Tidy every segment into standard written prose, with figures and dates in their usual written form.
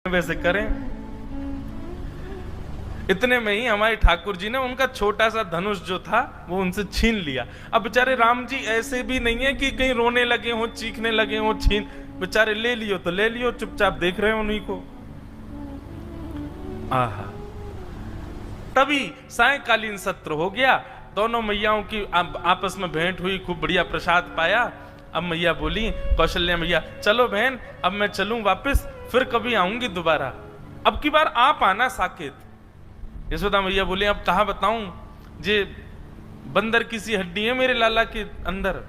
वैसे करें। इतने में ही हमारे ठाकुर जी ने उनका छोटा सा धनुष जो था वो उनसे छीन लिया। अब बेचारे राम जी ऐसे भी नहीं है कि कहीं रोने लगे हो, चीखने लगे हो, छीन बेचारे ले लियो तो ले लियो, चुपचाप देख रहे हो उन्हीं को। आहा, तभी सायंकालीन सत्र हो गया, दोनों मैयाओं की आपस में भेंट हुई, खूब बढ़िया प्रसाद पाया। अब मैया बोली, कौशल्या मैया, चलो बहन अब मैं चलूं वापस, फिर कभी आऊंगी दोबारा, अब की बार आप आना साकेत। यशोदा मैया बोली, अब कहा बताऊं, जे बंदर की सी हड्डी है मेरे लाला के अंदर,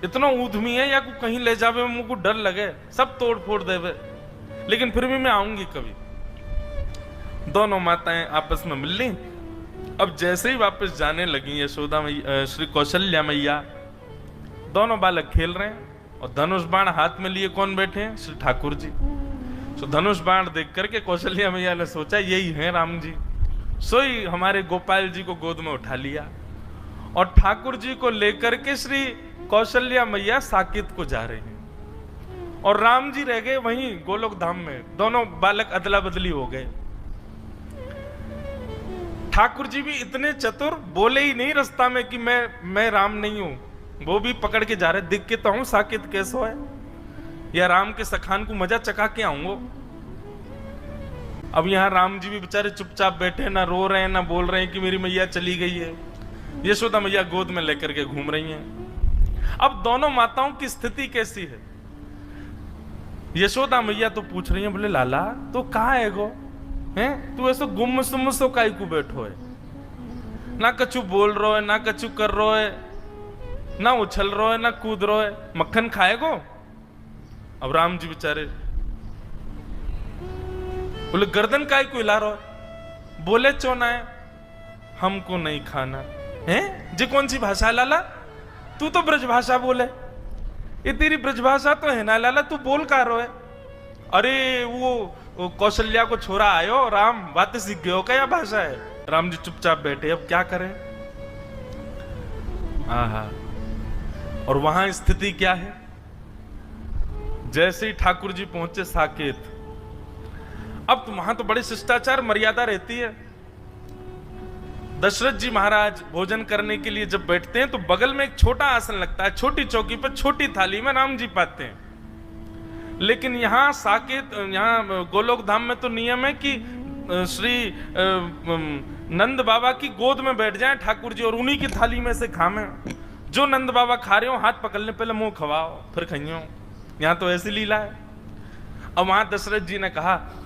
इतना ऊधमी है या को कहीं ले जावे मुझको डर लगे, सब तोड़ फोड़ देवे, लेकिन फिर भी मैं आऊंगी कभी। दोनों माताएं आपस में मिल ली। अब जैसे ही वापस जाने लगी यशोदा मैया, श्री कौशल्या मैया, दोनों बालक खेल रहे हैं और धनुष बाण हाथ में लिए कौन बैठे हैं? श्री ठाकुर जी। तो धनुष बाण देख करके कौशल्या मैया ने सोचा यही है राम जी, सोई हमारे गोपाल जी को गोद में उठा लिया और ठाकुर जी को लेकर के श्री कौशल्या मैया साकेत को जा रही हैं और राम जी रह गए वहीं गोलोक धाम में। दोनों बालक अदला बदली हो गए। ठाकुर जी भी इतने चतुर, बोले ही नहीं रास्ता में कि मैं राम नहीं हूं, वो भी पकड़ के जा रहे, दिख के तो हूं साकेत कैसो है, या राम के सखान को मजा चका के आऊंगो। अब यहां राम जी भी बेचारे चुपचाप बैठे, ना रो रहे हैं ना बोल रहे हैं कि मेरी मैया चली गई है। यशोदा मैया गोद में लेकर के घूम रही हैं। अब दोनों माताओं की स्थिति कैसी है? यशोदा मैया तो पूछ रही है, बोले लाला तो कहाँ है गो, हैं तू ऐसा गुम सुम सो काई को बैठो है, ना कछु बोल रो है, ना कछु कर रो है, ना उछल रो है, ना कूद रो है, मक्खन खाएगो? अब राम जी बेचारे बोले, गर्दन काय को हिला रो है, बोले चोना है, हमको नहीं खाना है। जी कौन सी भाषा लाला? तू तो ब्रज भाषा बोले, ये तेरी ब्रज भाषा तो है ना लाला, तू बोल का रो है? अरे वो कौशल्या को छोरा आयो राम, बातें सीख गए हो क्या भाषा है? राम जी चुपचाप बैठे, अब क्या करें। आहा, और वहां स्थिति क्या है? जैसे ही ठाकुर जी पहुंचे साकेत, अब तो वहां तो बड़े शिष्टाचार मर्यादा रहती है। दशरथ जी महाराज भोजन करने के लिए जब बैठते हैं तो बगल में एक छोटा आसन लगता है, छोटी चौकी पर छोटी थाली में राम जी पाते हैं। लेकिन यहाँ साकेत, यहाँ गोलोक धाम में तो नियम है कि श्री नंद बाबा की गोद में बैठ जाएं ठाकुर जी और उन्हीं की थाली में से खामें। जो नंद बाबा खा रहे हो हाथ पकड़ने पहले मुंह खवाओ फिर खाइयो। यहाँ तो ऐसी लीला है। अब वहां दशरथ जी ने कहा,